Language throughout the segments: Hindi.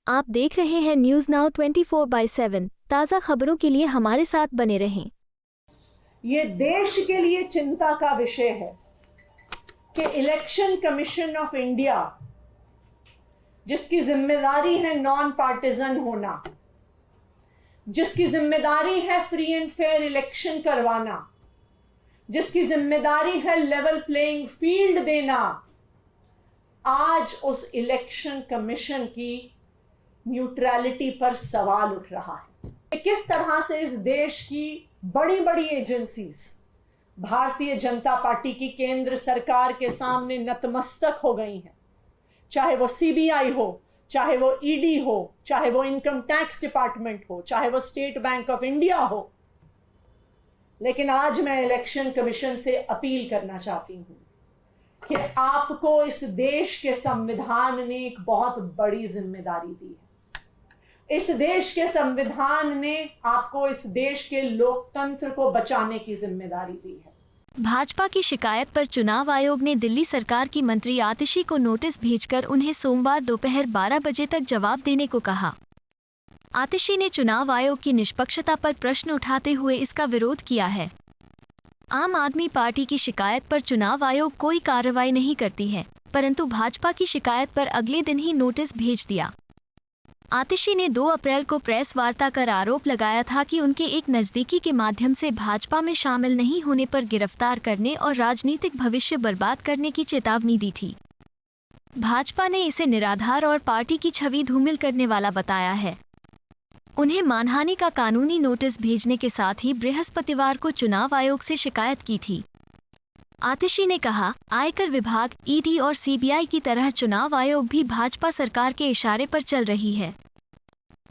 आप देख रहे हैं न्यूज नाउ 24/7। ताज़ा खबरों के लिए हमारे साथ बने रहें। ये देश के लिए चिंता का विषय है कि इलेक्शन कमीशन ऑफ इंडिया, जिसकी जिम्मेदारी है नॉन पार्टिजन होना, जिसकी जिम्मेदारी है फ्री एंड फेयर इलेक्शन करवाना, जिसकी जिम्मेदारी है लेवल प्लेइंग फील्ड देना, आज उस इलेक्शन कमीशन की न्यूट्रलिटी पर सवाल उठ रहा है। किस तरह से इस देश की बड़ी बड़ी एजेंसीज भारतीय जनता पार्टी की केंद्र सरकार के सामने नतमस्तक हो गई हैं, चाहे वो सीबीआई हो, चाहे वो ईडी हो, चाहे वो इनकम टैक्स डिपार्टमेंट हो, चाहे वो स्टेट बैंक ऑफ इंडिया हो। लेकिन आज मैं इलेक्शन कमीशन से अपील करना चाहती हूं कि आपको इस देश के संविधान ने एक बहुत बड़ी जिम्मेदारी दी है। इस देश के संविधान ने आपको इस देश के लोकतंत्र को बचाने की जिम्मेदारी दी है। भाजपा की शिकायत पर चुनाव आयोग ने दिल्ली सरकार की मंत्री आतिशी को नोटिस भेजकर उन्हें सोमवार दोपहर 12 बजे तक जवाब देने को कहा। आतिशी ने चुनाव आयोग की निष्पक्षता पर प्रश्न उठाते हुए इसका विरोध किया है। आम आदमी पार्टी की शिकायत पर चुनाव आयोग कोई कार्रवाई नहीं करती है, परंतु भाजपा की शिकायत पर अगले दिन ही नोटिस भेज दिया। आतिशी ने 2 अप्रैल को प्रेस वार्ता कर आरोप लगाया था कि उनके एक नज़दीकी के माध्यम से भाजपा में शामिल नहीं होने पर गिरफ्तार करने और राजनीतिक भविष्य बर्बाद करने की चेतावनी दी थी। भाजपा ने इसे निराधार और पार्टी की छवि धूमिल करने वाला बताया है। उन्हें मानहानि का कानूनी नोटिस भेजने के साथ ही बृहस्पतिवार को चुनाव आयोग से शिकायत की थी। आतिशी ने कहा, आयकर विभाग, ईडी और सीबीआई की तरह चुनाव आयोग भी भाजपा सरकार के इशारे पर चल रही है।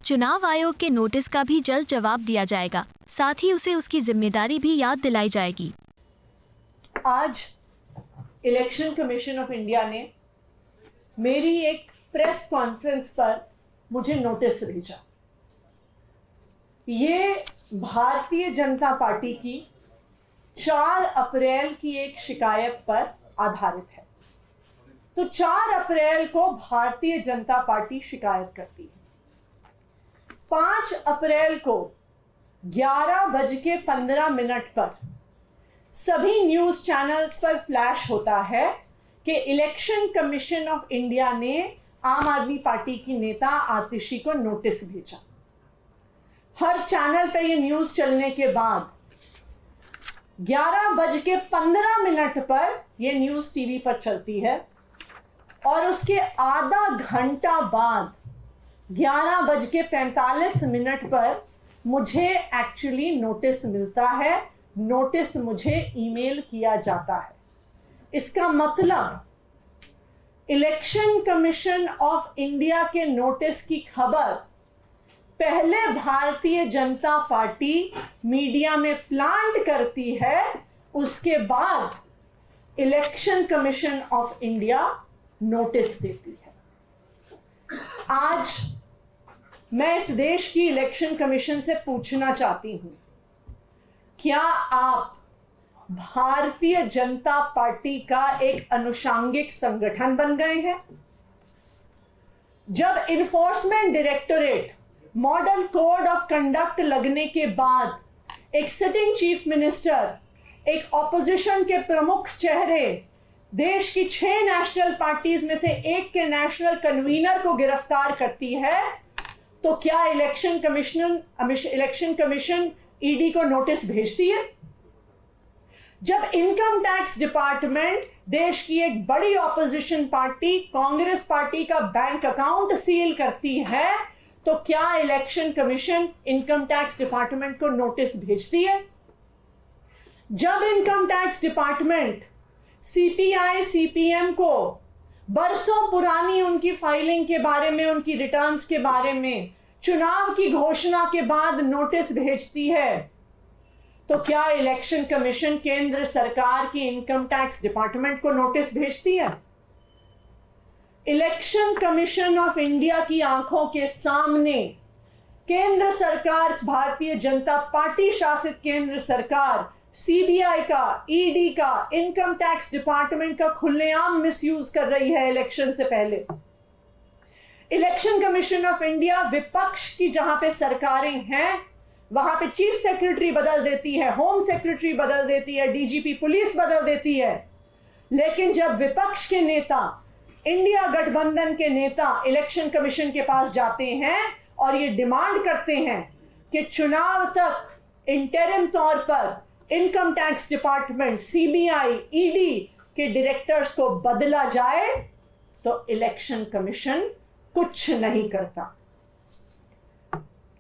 चुनाव आयोग के नोटिस का भी जल्द जवाब दिया जाएगा, साथ ही उसे उसकी जिम्मेदारी भी याद दिलाई जाएगी। आज इलेक्शन कमीशन ऑफ इंडिया ने मेरी एक प्रेस कॉन्फ्रेंस पर मुझे नोटिस भेजा। ये भारतीय जनता पार्टी की 4 अप्रैल की एक शिकायत पर आधारित है। तो 4 अप्रैल को भारतीय जनता पार्टी शिकायत करती है। 5 अप्रैल को 11:15 पर सभी न्यूज चैनल्स पर फ्लैश होता है कि इलेक्शन कमीशन ऑफ इंडिया ने आम आदमी पार्टी की नेता आतिशी को नोटिस भेजा। हर चैनल पे ये न्यूज चलने के बाद 11:15 पर यह न्यूज टीवी पर चलती है और उसके आधा घंटा बाद 11:45 पर मुझे एक्चुअली नोटिस मिलता है। नोटिस मुझे ईमेल किया जाता है। इसका मतलब इलेक्शन कमीशन ऑफ इंडिया के नोटिस की खबर पहले भारतीय जनता पार्टी मीडिया में प्लांट करती है, उसके बाद election commission of India notice देती है। आज मैं इस देश की इलेक्शन कमीशन से पूछना चाहती हूं, क्या आप भारतीय जनता पार्टी का एक अनुषांगिक संगठन बन गए हैं? जब enforcement directorate model code of conduct लगने के बाद एक सिटिंग चीफ मिनिस्टर, एक ऑपोजिशन के प्रमुख चेहरे, देश की 6 नेशनल पार्टीज में से एक के नेशनल कन्वीनर को गिरफ्तार करती है, तो क्या इलेक्शन कमीशन ईडी को नोटिस भेजती है? जब इनकम टैक्स डिपार्टमेंट देश की एक बड़ी ऑपोजिशन पार्टी कांग्रेस पार्टी का बैंक अकाउंट सील करती है, तो क्या election commission income tax department को नोटिस भेजती है? जब income tax department CPI CPM को बरसों पुरानी उनकी फाइलिंग के बारे में, उनकी रिटर्न्स के बारे में चुनाव की घोषणा के बाद नोटिस भेजती है, तो क्या इलेक्शन कमीशन केंद्र सरकार की इनकम टैक्स डिपार्टमेंट को नोटिस भेजती है? इलेक्शन कमीशन ऑफ इंडिया की आंखों के सामने केंद्र सरकार, भारतीय जनता पार्टी शासित केंद्र सरकार, सीबीआई का, ईडी का, इनकम टैक्स डिपार्टमेंट का खुलेआम मिसयूज कर रही है इलेक्शन से पहले। इलेक्शन कमीशन ऑफ इंडिया विपक्ष की जहां पे सरकारें हैं वहां पे चीफ सेक्रेटरी बदल देती है, होम सेक्रेटरी बदल देती है, डीजीपी पुलिस बदल देती है। लेकिन जब विपक्ष के नेता, इंडिया गठबंधन के नेता इलेक्शन कमीशन के पास जाते हैं और ये डिमांड करते हैं कि चुनाव तक इंटरिम तौर पर income tax department, CBI, ED के डायरेक्टर्स को बदला जाए, तो इलेक्शन कमीशन कुछ नहीं करता।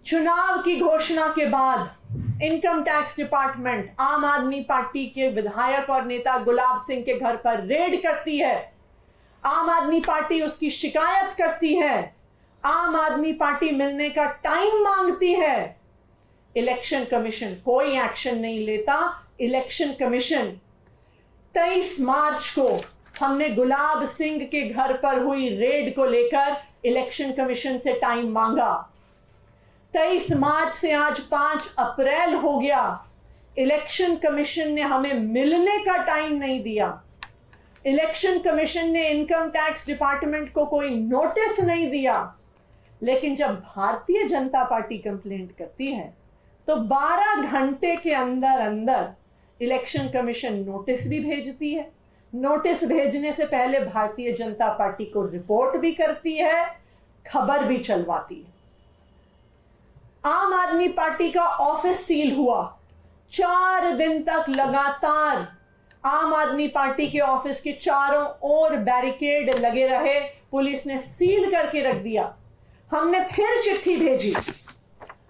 चुनाव की घोषणा के बाद इनकम टैक्स डिपार्टमेंट आम आदमी पार्टी के विधायक और नेता गुलाब सिंह के घर पर रेड करती है। आम आदमी पार्टी उसकी शिकायत करती है। आम आदमी पार्टी मिलने का टाइम मांगती है। इलेक्शन कमीशन कोई एक्शन नहीं लेता। इलेक्शन कमीशन 23 मार्च को हमने गुलाब सिंह के घर पर हुई रेड को लेकर इलेक्शन कमीशन से टाइम मांगा। 23 मार्च से आज 5 अप्रैल हो गया। इलेक्शन कमीशन ने हमें मिलने का टाइम नहीं दिया। इलेक्शन कमीशन ने इनकम टैक्स डिपार्टमेंट को कोई नोटिस नहीं दिया। लेकिन जब भारतीय जनता पार्टी कंप्लेंट करती है तो 12 घंटे के अंदर अंदर इलेक्शन कमीशन नोटिस भी भेजती है। नोटिस भेजने से पहले भारतीय जनता पार्टी को रिपोर्ट भी करती है, खबर भी चलवाती है। आम आदमी पार्टी का ऑफिस सील हुआ। 4 दिन तक लगातार आम आदमी पार्टी के ऑफिस के चारों ओर बैरिकेड लगे रहे। पुलिस ने सील करके रख दिया। हमने फिर चिट्ठी भेजी।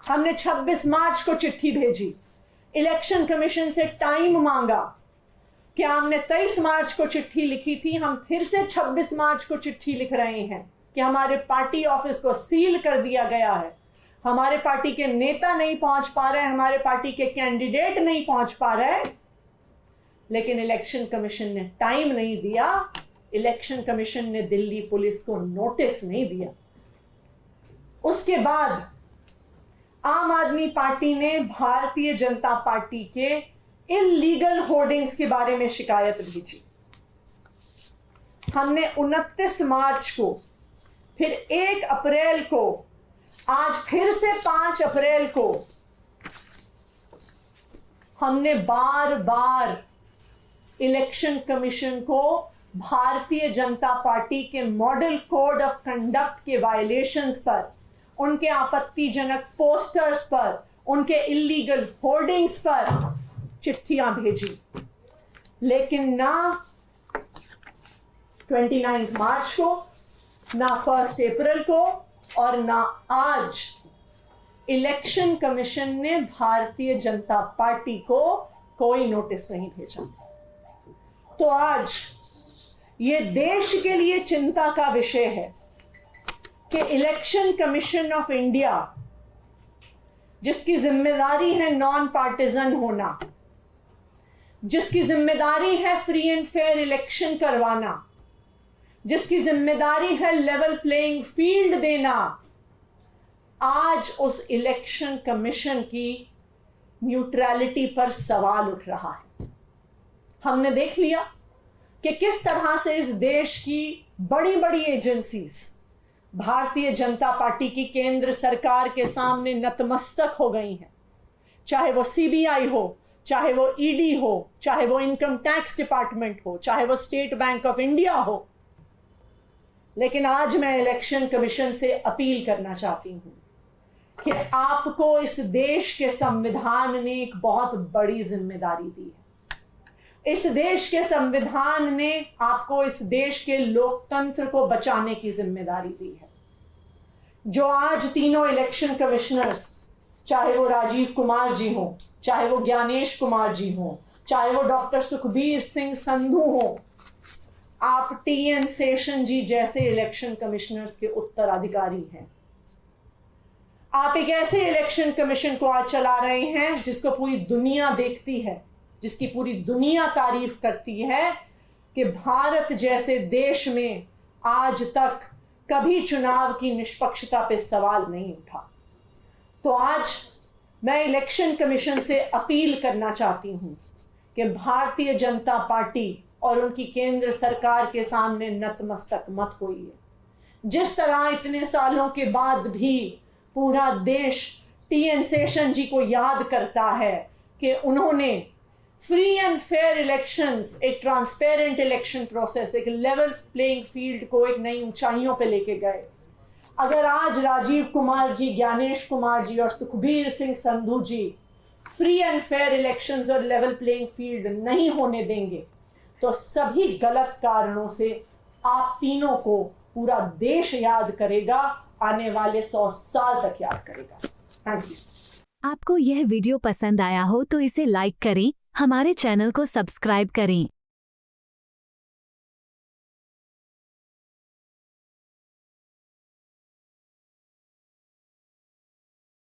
हमने 26 मार्च को चिट्ठी भेजी। इलेक्शन कमीशन से टाइम मांगा। क्या हमने 23 मार्च को चिट्ठी लिखी थी, हम फिर से 26 मार्च को चिट्ठी लिख रहे हैं कि हमारे पार्टी ऑफिस को सील कर दिया गया है। हमारे पार्टी के नेता नहीं पहुंच पा रहे हैं, हमारे पार्टी के कैंडिडेट नहीं पहुंच पा रहे। लेकिन इलेक्शन कमीशन ने टाइम नहीं दिया। इलेक्शन कमीशन ने दिल्ली पुलिस को नोटिस नहीं दिया। उसके बाद आम आदमी पार्टी ने भारतीय जनता पार्टी के इल्लीगल होर्डिंग्स के बारे में शिकायत भेजी। हमने 29 मार्च को, फिर 1 अप्रैल को, आज फिर से 5 अप्रैल को हमने बार बार इलेक्शन कमीशन को भारतीय जनता पार्टी के मॉडल कोड ऑफ कंडक्ट के वायलेशंस पर, उनके आपत्तिजनक पोस्टर्स पर, उनके इल्लीगल होर्डिंग्स पर चिट्ठियां भेजी। लेकिन ना 29 मार्च को, ना 1 अप्रैल को और ना आज इलेक्शन कमीशन ने भारतीय जनता पार्टी को कोई नोटिस नहीं भेजा। तो आज ये देश के लिए चिंता का विषय है कि इलेक्शन कमीशन ऑफ इंडिया, जिसकी जिम्मेदारी है नॉन पार्टिजन होना, जिसकी जिम्मेदारी है फ्री एंड फेयर इलेक्शन करवाना, जिसकी जिम्मेदारी है लेवल प्लेइंग फील्ड देना, आज उस इलेक्शन कमीशन की न्यूट्रलिटी पर सवाल उठ रहा है। हमने देख लिया कि किस तरह से इस देश की बड़ी बड़ी एजेंसीज भारतीय जनता पार्टी की केंद्र सरकार के सामने नतमस्तक हो गई हैं। चाहे वो सीबीआई हो, चाहे वो ईडी हो, चाहे वो इनकम टैक्स डिपार्टमेंट हो, चाहे वो स्टेट बैंक ऑफ इंडिया हो। लेकिन आज मैं इलेक्शन कमीशन से अपील करना चाहती हूं कि आपको इस देश के संविधान ने एक बहुत बड़ी जिम्मेदारी दी है। इस देश के संविधान ने आपको इस देश के लोकतंत्र को बचाने की जिम्मेदारी दी है। जो आज तीनों इलेक्शन कमिश्नर्स, चाहे वो राजीव कुमार जी हो, चाहे वो ज्ञानेश कुमार जी हो, चाहे वो डॉक्टर सुखबीर सिंह संधू हो, आप टीएन शेषन जी जैसे इलेक्शन कमिश्नर्स के उत्तराधिकारी हैं। आप एक ऐसे इलेक्शन कमीशन को आज चला रहे हैं जिसको पूरी दुनिया देखती है, जिसकी पूरी दुनिया तारीफ करती है कि भारत जैसे देश में आज तक कभी चुनाव की निष्पक्षता पे सवाल नहीं उठा। तो आज मैं इलेक्शन कमीशन से अपील करना चाहती हूं कि भारतीय जनता पार्टी और उनकी केंद्र सरकार के सामने नतमस्तक मत होइए। जिस तरह इतने सालों के बाद भी पूरा देश टी.एन. शेषन जी को याद करता है कि उन्होंने फ्री एंड फेयर इलेक्शंस, एक ट्रांसपेरेंट इलेक्शन प्रोसेस, एक लेवल प्लेइंग फील्ड को एक नई ऊंचाइयों पे लेके गए। अगर आज राजीव कुमार जी, ज्ञानेश कुमार जी और सुखबीर सिंह संधू जी फ्री एंड फेयर इलेक्शंस और लेवल प्लेइंग फील्ड नहीं होने देंगे तो सभी गलत कारणों से आप तीनों को पूरा देश याद करेगा, आने वाले 100 साल तक याद करेगा। Thank you. आपको यह वीडियो पसंद आया हो तो इसे लाइक करें, हमारे चैनल को सब्सक्राइब करें।